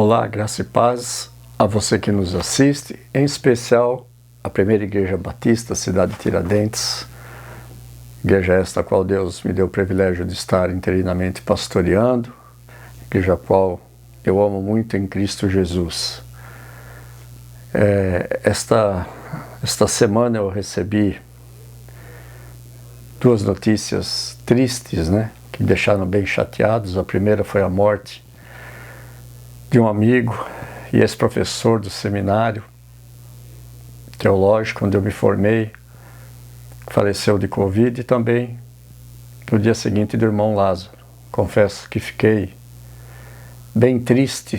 Olá, graça e paz a você que nos assiste, em especial a Primeira Igreja Batista, cidade de Tiradentes, igreja esta a qual Deus me deu o privilégio de estar interinamente pastoreando, igreja a qual eu amo muito em Cristo Jesus. Esta semana eu recebi duas notícias tristes, que me deixaram bem chateados. A primeira foi a morte de um amigo e ex-professor do seminário teológico onde eu me formei, faleceu de Covid, e também no dia seguinte do irmão Lázaro. Confesso que fiquei bem triste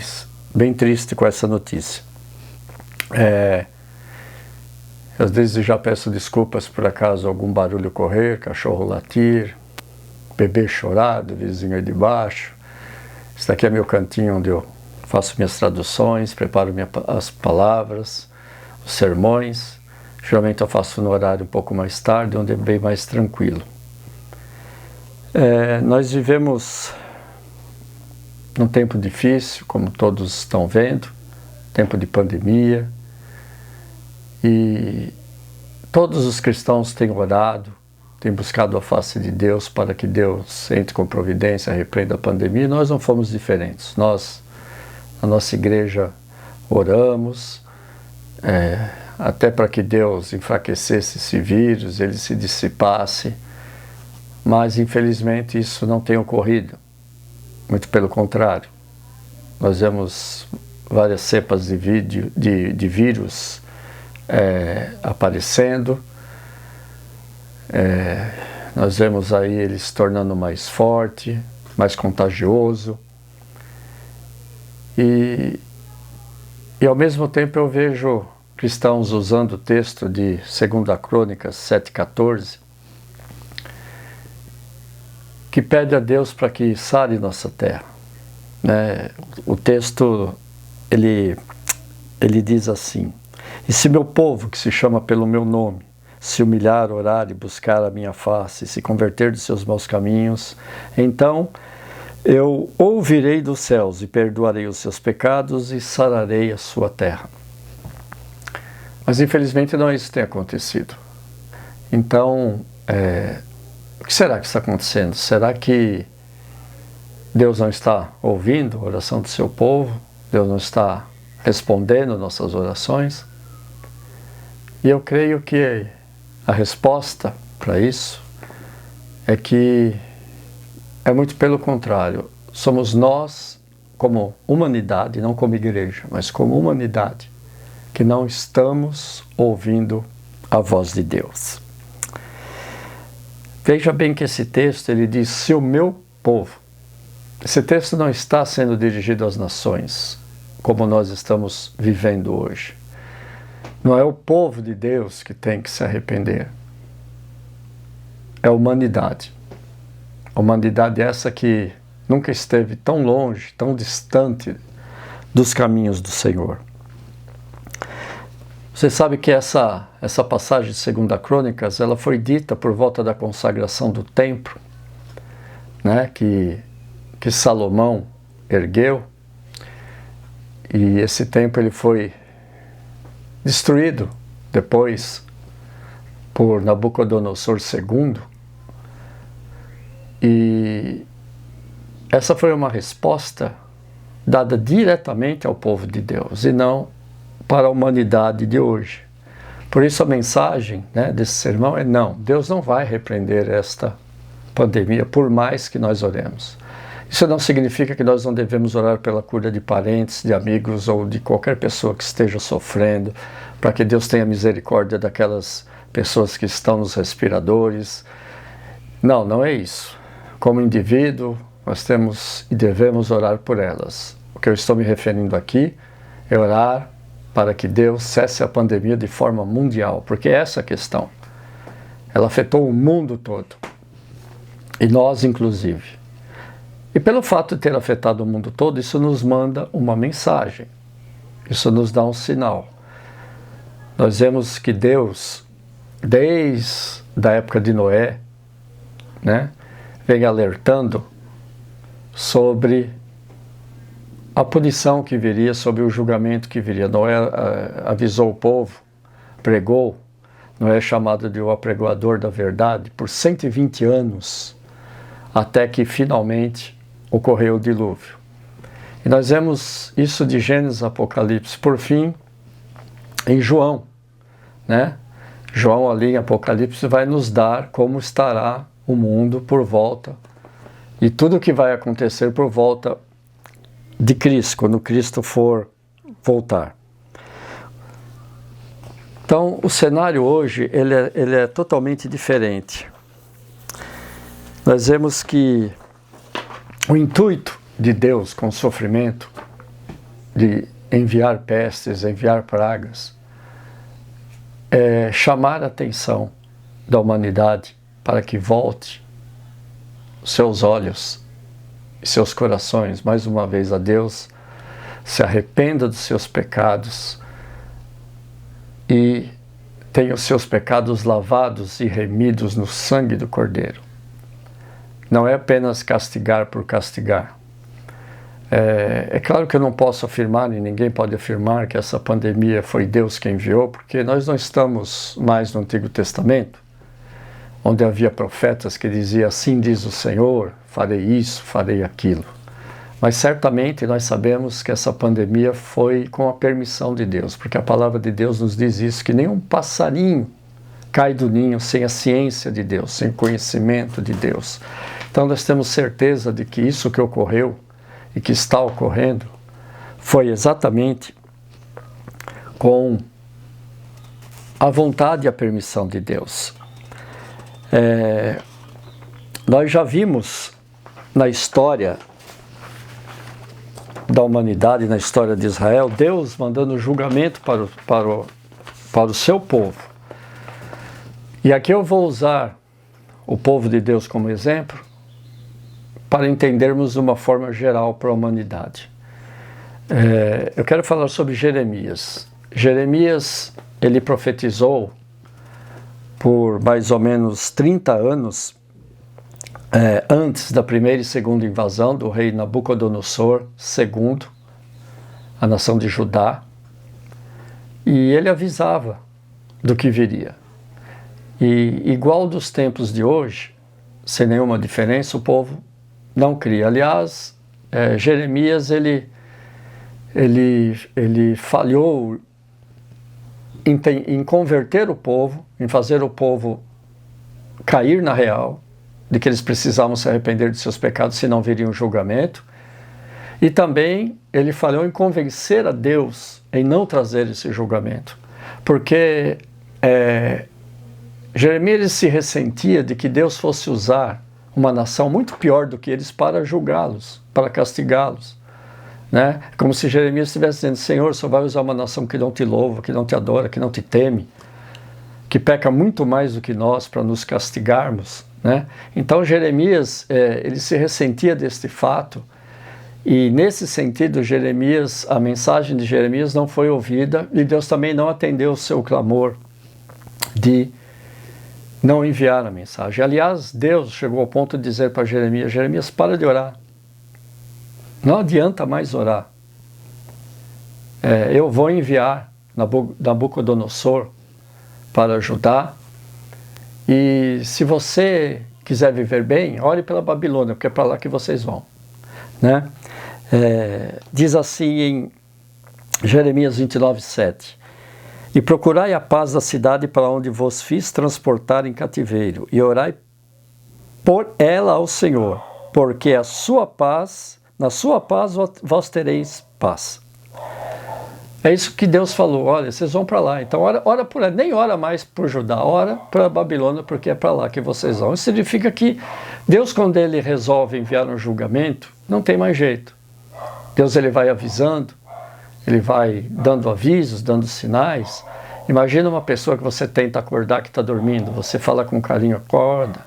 com essa notícia. Às vezes já peço desculpas por acaso algum barulho ocorrer, cachorro latir, bebê chorar do vizinho aí de baixo. Esse daqui é meu cantinho onde eu faço minhas traduções, preparo as palavras, os sermões. Geralmente eu faço no horário um pouco mais tarde, onde é bem mais tranquilo. Nós vivemos num tempo difícil, como todos estão vendo, tempo de pandemia, e todos os cristãos têm orado, têm buscado a face de Deus para que Deus entre com providência, repreenda a pandemia, e nós não fomos diferentes. Nós, na nossa igreja, oramos, até para que Deus enfraquecesse esse vírus, ele se dissipasse, mas infelizmente isso não tem ocorrido, muito pelo contrário. Nós vemos várias cepas de vírus aparecendo, nós vemos aí ele se tornando mais forte, mais contagioso, e ao mesmo tempo eu vejo cristãos usando o texto de 2 Crônicas 7,14, que pede a Deus para que sare nossa terra. O texto, ele diz assim: "E se meu povo, que se chama pelo meu nome, se humilhar, orar e buscar a minha face, se converter de seus maus caminhos, então eu ouvirei dos céus e perdoarei os seus pecados e sararei a sua terra." Mas infelizmente não isso tem acontecido. Então, o que será que está acontecendo? Será que Deus não está ouvindo a oração do seu povo? Deus não está respondendo nossas orações? E eu creio que a resposta para isso é que é muito pelo contrário. Somos nós, como humanidade, não como igreja, mas como humanidade, que não estamos ouvindo a voz de Deus. Veja bem que esse texto, ele diz, se o meu povo. Esse texto não está sendo dirigido às nações, como nós estamos vivendo hoje. Não é o povo de Deus que tem que se arrepender. É a humanidade. A humanidade essa que nunca esteve tão longe, tão distante dos caminhos do Senhor. Você sabe que essa passagem de 2 Crônicas, ela foi dita por volta da consagração do templo, que Salomão ergueu, e esse templo ele foi destruído depois por Nabucodonosor II, e essa foi uma resposta dada diretamente ao povo de Deus e não para a humanidade de hoje. Por isso a mensagem desse sermão é não, Deus não vai repreender esta pandemia, por mais que nós oremos. Isso não significa que nós não devemos orar pela cura de parentes, de amigos ou de qualquer pessoa que esteja sofrendo, para que Deus tenha misericórdia daquelas pessoas que estão nos respiradores. Não é isso. Como indivíduo, nós temos e devemos orar por elas. O que eu estou me referindo aqui é orar para que Deus cesse a pandemia de forma mundial, porque essa é a questão. Ela afetou o mundo todo, e nós inclusive. E pelo fato de ter afetado o mundo todo, isso nos manda uma mensagem, isso nos dá um sinal. Nós vemos que Deus, desde a época de Noé, vem alertando sobre a punição que viria, sobre o julgamento que viria. Noé avisou o povo, pregou, Noé é chamado de o apregoador da verdade, por 120 anos, até que finalmente ocorreu o dilúvio. E nós vemos isso de Gênesis, Apocalipse. Por fim, em João, né? João ali em Apocalipse vai nos dar como estará o mundo por volta e tudo o que vai acontecer por volta de Cristo, quando Cristo for voltar. Então, o cenário hoje ele é totalmente diferente. Nós vemos que o intuito de Deus com o sofrimento, de enviar pestes, enviar pragas, é chamar a atenção da humanidade para que volte seus olhos e seus corações, mais uma vez, a Deus, se arrependa dos seus pecados e tenha os seus pecados lavados e remidos no sangue do Cordeiro. Não é apenas castigar por castigar. É claro que eu não posso afirmar, e ninguém pode afirmar, que essa pandemia foi Deus quem enviou, porque nós não estamos mais no Antigo Testamento, onde havia profetas que diziam: assim diz o Senhor, farei isso, farei aquilo. Mas certamente nós sabemos que essa pandemia foi com a permissão de Deus, porque a palavra de Deus nos diz isso, que nenhum passarinho cai do ninho sem a ciência de Deus, sem o conhecimento de Deus. Então nós temos certeza de que isso que ocorreu e que está ocorrendo foi exatamente com a vontade e a permissão de Deus. Nós já vimos na história da humanidade, na história de Israel, Deus mandando julgamento para o seu povo. E aqui eu vou usar o povo de Deus como exemplo para entendermos de uma forma geral para a humanidade. Eu quero falar sobre Jeremias. Jeremias, ele profetizou por mais ou menos 30 anos antes da primeira e segunda invasão do rei Nabucodonosor II, a nação de Judá, e ele avisava do que viria. E igual dos tempos de hoje, sem nenhuma diferença, o povo não cria. Aliás, Jeremias ele falhou em converter o povo, em fazer o povo cair na real, de que eles precisavam se arrepender de seus pecados, senão viriam julgamento. E também ele falhou em convencer a Deus em não trazer esse julgamento, porque Jeremias se ressentia de que Deus fosse usar uma nação muito pior do que eles para julgá-los, para castigá-los, né? Como se Jeremias estivesse dizendo: Senhor, só vai usar uma nação que não te louva, que não te adora, que não te teme, que peca muito mais do que nós para nos castigarmos, né? Então Jeremias, ele se ressentia deste fato, e nesse sentido Jeremias, a mensagem de Jeremias não foi ouvida, e Deus também não atendeu o seu clamor de não enviar a mensagem. Aliás, Deus chegou ao ponto de dizer para Jeremias: Jeremias, para de orar, não adianta mais orar, eu vou enviar Nabucodonosor para Judá, e se você quiser viver bem, ore pela Babilônia, porque é para lá que vocês vão, né? Diz assim em Jeremias 29:7: e procurai a paz da cidade para onde vos fiz transportar em cativeiro, e orai por ela ao Senhor, porque na sua paz vós tereis paz. É isso que Deus falou: olha, vocês vão para lá, então ora por ela, nem ora mais por Judá, ora para a Babilônia, porque é para lá que vocês vão. Isso significa que Deus, quando ele resolve enviar um julgamento, não tem mais jeito. Deus, ele vai avisando, ele vai dando avisos, dando sinais. Imagina uma pessoa que você tenta acordar, que está dormindo, você fala com carinho: acorda.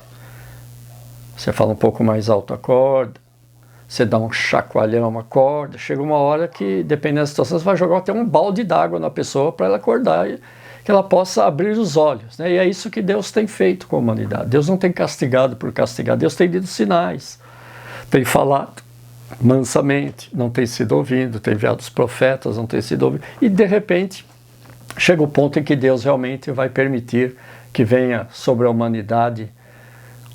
Você fala um pouco mais alto: acorda. Você dá um chacoalhão, acorda. Chega uma hora que, dependendo da situação, você vai jogar até um balde d'água na pessoa para ela acordar e que ela possa abrir os olhos, né? E é isso que Deus tem feito com a humanidade. Deus não tem castigado por castigar, Deus tem dado sinais, tem falado mansamente, não tem sido ouvido, tem enviado os profetas, não tem sido ouvido, e de repente chega o ponto em que Deus realmente vai permitir que venha sobre a humanidade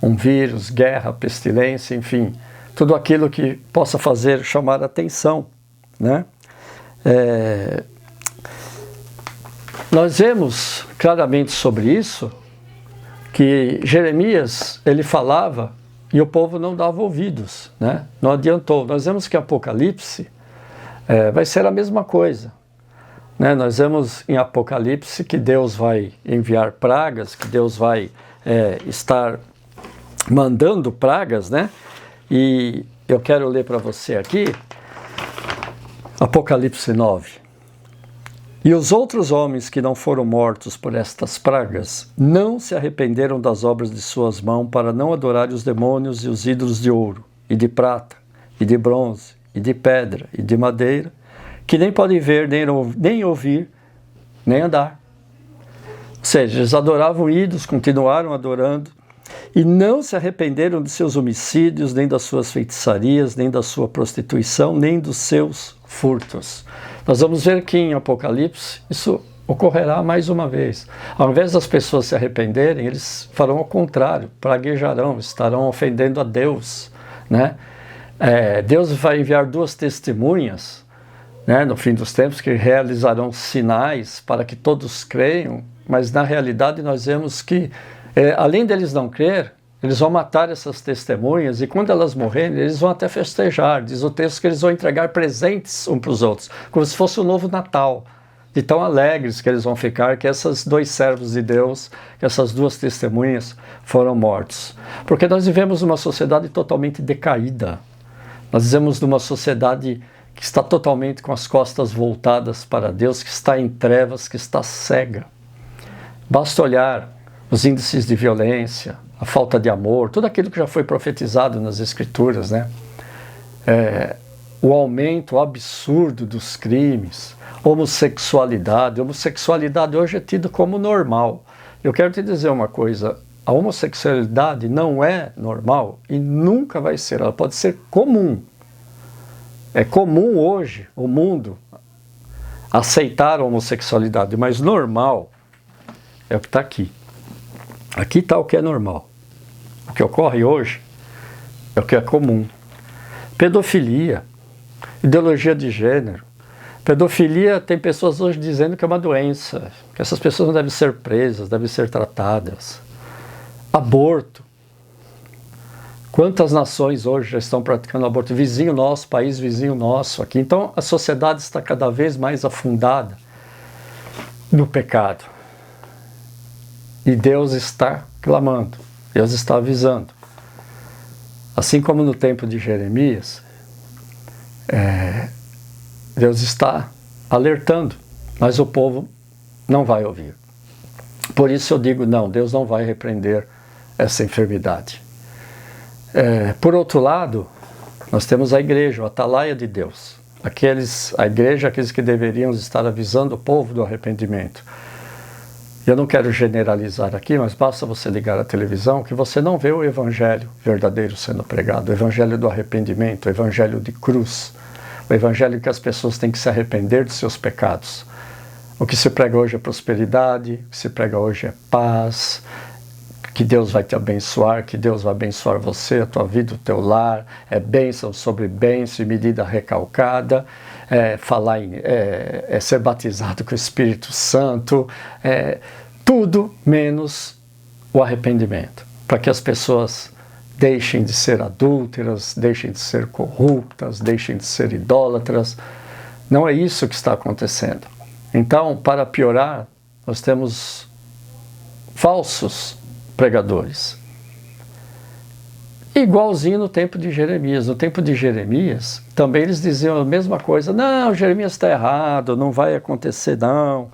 um vírus, guerra, pestilência, enfim, tudo aquilo que possa fazer chamar a atenção, né? Nós vemos claramente sobre isso que Jeremias, ele falava e o povo não dava ouvidos, né? Não adiantou. Nós vemos que Apocalipse vai ser a mesma coisa, né? Nós vemos em Apocalipse que Deus vai enviar pragas, que Deus vai estar mandando pragas, né? E eu quero ler para você aqui, Apocalipse 9. E os outros homens que não foram mortos por estas pragas não se arrependeram das obras de suas mãos para não adorarem os demônios e os ídolos de ouro, e de prata, e de bronze, e de pedra, e de madeira, que nem podem ver, nem ouvir, nem andar. Ou seja, eles adoravam ídolos, continuaram adorando, e não se arrependeram de seus homicídios, nem das suas feitiçarias, nem da sua prostituição, nem dos seus furtos. Nós vamos ver que em Apocalipse isso ocorrerá mais uma vez. Ao invés das pessoas se arrependerem, eles farão ao contrário, praguejarão, estarão ofendendo a Deus, né? Deus vai enviar 2 testemunhas, né, no fim dos tempos, que realizarão sinais para que todos creiam, mas na realidade nós vemos que além deles não crer, eles vão matar essas testemunhas e quando elas morrerem, eles vão até festejar. Diz o texto que eles vão entregar presentes uns para os outros, como se fosse o novo Natal, de tão alegres que eles vão ficar que esses 2 servos de Deus, que essas 2 testemunhas foram mortos. Porque nós vivemos numa sociedade totalmente decaída. Nós vivemos numa sociedade que está totalmente com as costas voltadas para Deus, que está em trevas, que está cega. Basta olhar os índices de violência, a falta de amor, tudo aquilo que já foi profetizado nas Escrituras, né? O aumento absurdo dos crimes, homossexualidade. Homossexualidade hoje é tido como normal. Eu quero te dizer uma coisa, a homossexualidade não é normal e nunca vai ser, ela pode ser comum. É comum hoje o mundo aceitar a homossexualidade, mas normal é o que está aqui. Aqui está o que é normal. O que ocorre hoje é o que é comum. Pedofilia, ideologia de gênero. Pedofilia, tem pessoas hoje dizendo que é uma doença, que essas pessoas não devem ser presas, devem ser tratadas. Aborto. Quantas nações hoje já estão praticando aborto? Vizinho nosso, país vizinho nosso aqui. Então a sociedade está cada vez mais afundada no pecado. E Deus está clamando, Deus está avisando. Assim como no tempo de Jeremias, Deus está alertando, mas o povo não vai ouvir. Por isso eu digo, não, Deus não vai repreender essa enfermidade. Por outro lado, nós temos a igreja, o atalaia de Deus. A igreja, aqueles que deveriam estar avisando o povo do arrependimento. Eu não quero generalizar aqui, mas basta você ligar a televisão que você não vê o evangelho verdadeiro sendo pregado, o evangelho do arrependimento, o evangelho de cruz, o evangelho que as pessoas têm que se arrepender de seus pecados. O que se prega hoje é prosperidade, o que se prega hoje é paz, que Deus vai te abençoar, que Deus vai abençoar você, a tua vida, o teu lar, bênção sobre bênção e medida recalcada, ser batizado com o Espírito Santo, tudo menos o arrependimento, para que as pessoas deixem de ser adúlteras, deixem de ser corruptas, deixem de ser idólatras. Não é isso que está acontecendo. Então, para piorar, nós temos falsos pregadores. Igualzinho no tempo de Jeremias. No tempo de Jeremias, também eles diziam a mesma coisa. Não, Jeremias está errado, não vai acontecer não.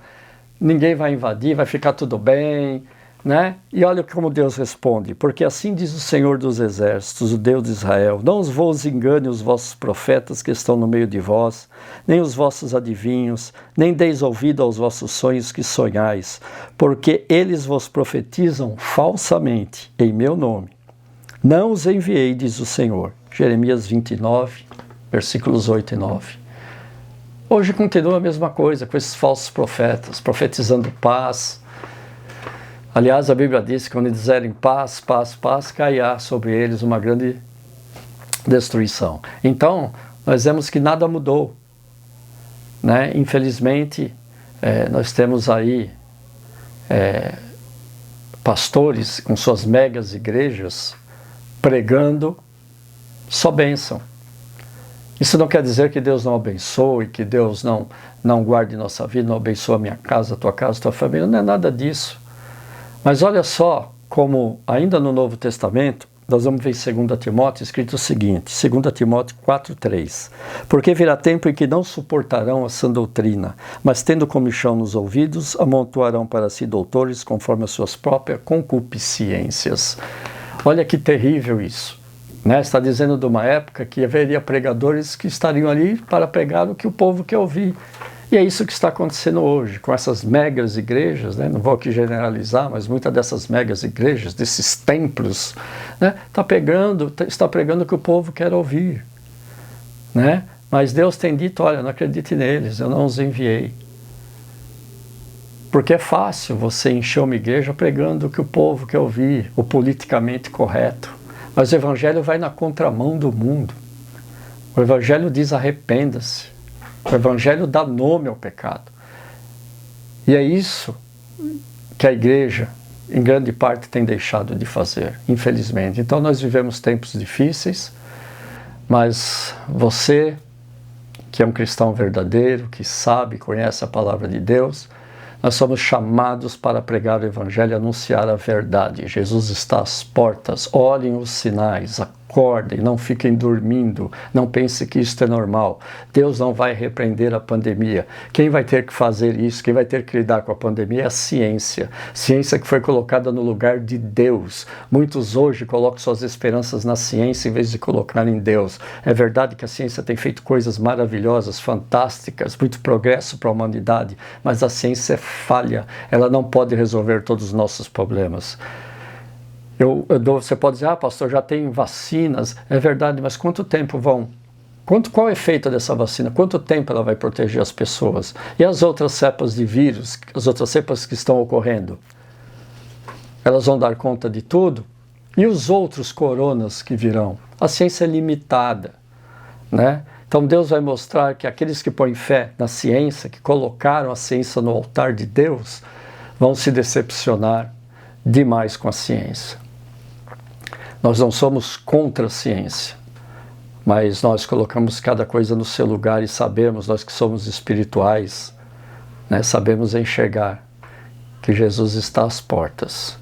Ninguém vai invadir, vai ficar tudo bem, né? E olha como Deus responde. Porque assim diz o Senhor dos Exércitos, o Deus de Israel. Não vos engane os vossos profetas que estão no meio de vós, nem os vossos adivinhos, nem deis ouvido aos vossos sonhos que sonhais, porque eles vos profetizam falsamente em meu nome. Não os enviei, diz o Senhor. Jeremias 29, versículos 8 e 9. Hoje continua a mesma coisa com esses falsos profetas, profetizando paz. Aliás, a Bíblia diz que quando dizerem paz, paz, paz, cairá sobre eles uma grande destruição. Então, nós vemos que nada mudou, né? Infelizmente, nós temos aí pastores com suas megas igrejas pregando só bênção. Isso não quer dizer que Deus não abençoe, que Deus não guarde nossa vida, não abençoe a minha casa, a tua família, não é nada disso. Mas olha só como, ainda no Novo Testamento, nós vamos ver em 2 Timóteo escrito o seguinte, 2 Timóteo 4,3. Porque virá tempo em que não suportarão a sã doutrina, mas tendo comichão nos ouvidos, amontoarão para si doutores conforme as suas próprias concupiscências. Olha que terrível isso, né? Está dizendo de uma época que haveria pregadores que estariam ali para pregar o que o povo quer ouvir. E é isso que está acontecendo hoje, com essas megas igrejas, né? Não vou aqui generalizar, mas muitas dessas megas igrejas, desses templos, né? Está pregando o que o povo quer ouvir, né? Mas Deus tem dito, olha, não acredite neles, eu não os enviei. Porque é fácil você encher uma igreja pregando o que o povo quer ouvir, o politicamente correto. Mas o Evangelho vai na contramão do mundo. O Evangelho diz arrependa-se. O Evangelho dá nome ao pecado. E é isso que a igreja, em grande parte, tem deixado de fazer, infelizmente. Então nós vivemos tempos difíceis, mas você, que é um cristão verdadeiro, que sabe, conhece a palavra de Deus, nós somos chamados para pregar o Evangelho e anunciar a verdade. Jesus está às portas, olhem os sinais, acordem, não fiquem dormindo, não pense que isto é normal. Deus não vai repreender a pandemia. Quem vai ter que fazer isso, quem vai ter que lidar com a pandemia é a ciência. Ciência que foi colocada no lugar de Deus. Muitos hoje colocam suas esperanças na ciência em vez de colocar em Deus. É verdade que a ciência tem feito coisas maravilhosas, fantásticas, muito progresso para a humanidade, mas a ciência é falha, ela não pode resolver todos os nossos problemas. Você pode dizer, pastor, já tem vacinas, é verdade, mas quanto tempo vão? Qual é o efeito dessa vacina? Quanto tempo ela vai proteger as pessoas? E as outras cepas de vírus, as outras cepas que estão ocorrendo? Elas vão dar conta de tudo? E os outros coronas que virão? A ciência é limitada, né? Então Deus vai mostrar que aqueles que põem fé na ciência, que colocaram a ciência no altar de Deus, vão se decepcionar demais com a ciência. Nós não somos contra a ciência, mas nós colocamos cada coisa no seu lugar e sabemos, nós que somos espirituais, né, sabemos enxergar que Jesus está às portas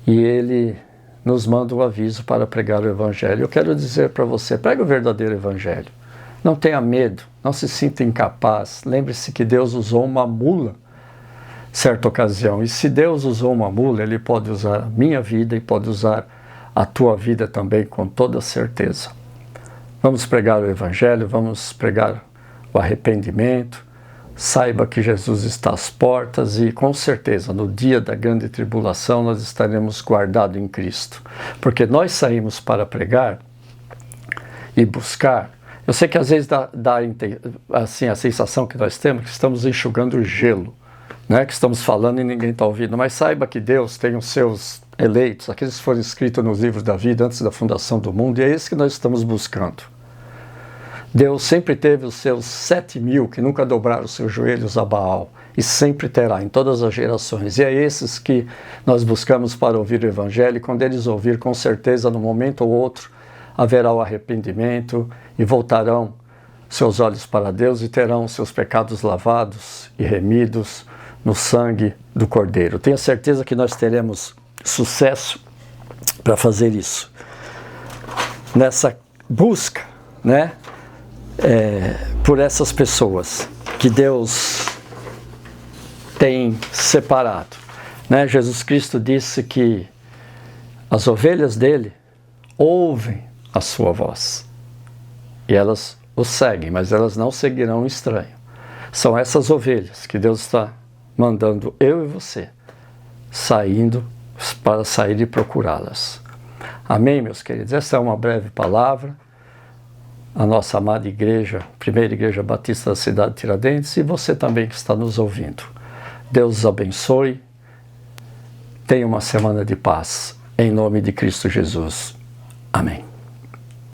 e Ele nos manda um aviso para pregar o Evangelho. Eu quero dizer para você, pregue o verdadeiro Evangelho. Não tenha medo, não se sinta incapaz. Lembre-se que Deus usou uma mula certa ocasião. E se Deus usou uma mula, Ele pode usar a minha vida e pode usar a tua vida também, com toda certeza. Vamos pregar o Evangelho, vamos pregar o arrependimento. Saiba que Jesus está às portas e, com certeza, no dia da grande tribulação, nós estaremos guardados em Cristo. Porque nós saímos para pregar e buscar. Eu sei que às vezes dá assim, a sensação que nós temos que estamos enxugando gelo, né? Que estamos falando e ninguém está ouvindo. Mas saiba que Deus tem os seus eleitos, aqueles que foram escritos nos livros da vida antes da fundação do mundo, e é esse que nós estamos buscando. Deus sempre teve os seus 7.000 que nunca dobraram os seus joelhos a Baal, e sempre terá em todas as gerações. E é esses que nós buscamos para ouvir o Evangelho, e quando eles ouvir, com certeza, num momento ou outro, haverá o arrependimento e voltarão seus olhos para Deus e terão seus pecados lavados e remidos no sangue do Cordeiro. Tenho certeza que nós teremos sucesso para fazer isso. Nessa busca, né, por essas pessoas que Deus tem separado, né? Jesus Cristo disse que as ovelhas dele ouvem a sua voz e elas o seguem, mas elas não seguirão o estranho. São essas ovelhas que Deus está mandando eu e você para sair e procurá-las. Amém, meus queridos? Essa é uma breve palavra, a nossa amada igreja, Primeira Igreja Batista da cidade de Tiradentes, e você também que está nos ouvindo. Deus os abençoe. Tenha uma semana de paz. Em nome de Cristo Jesus. Amém.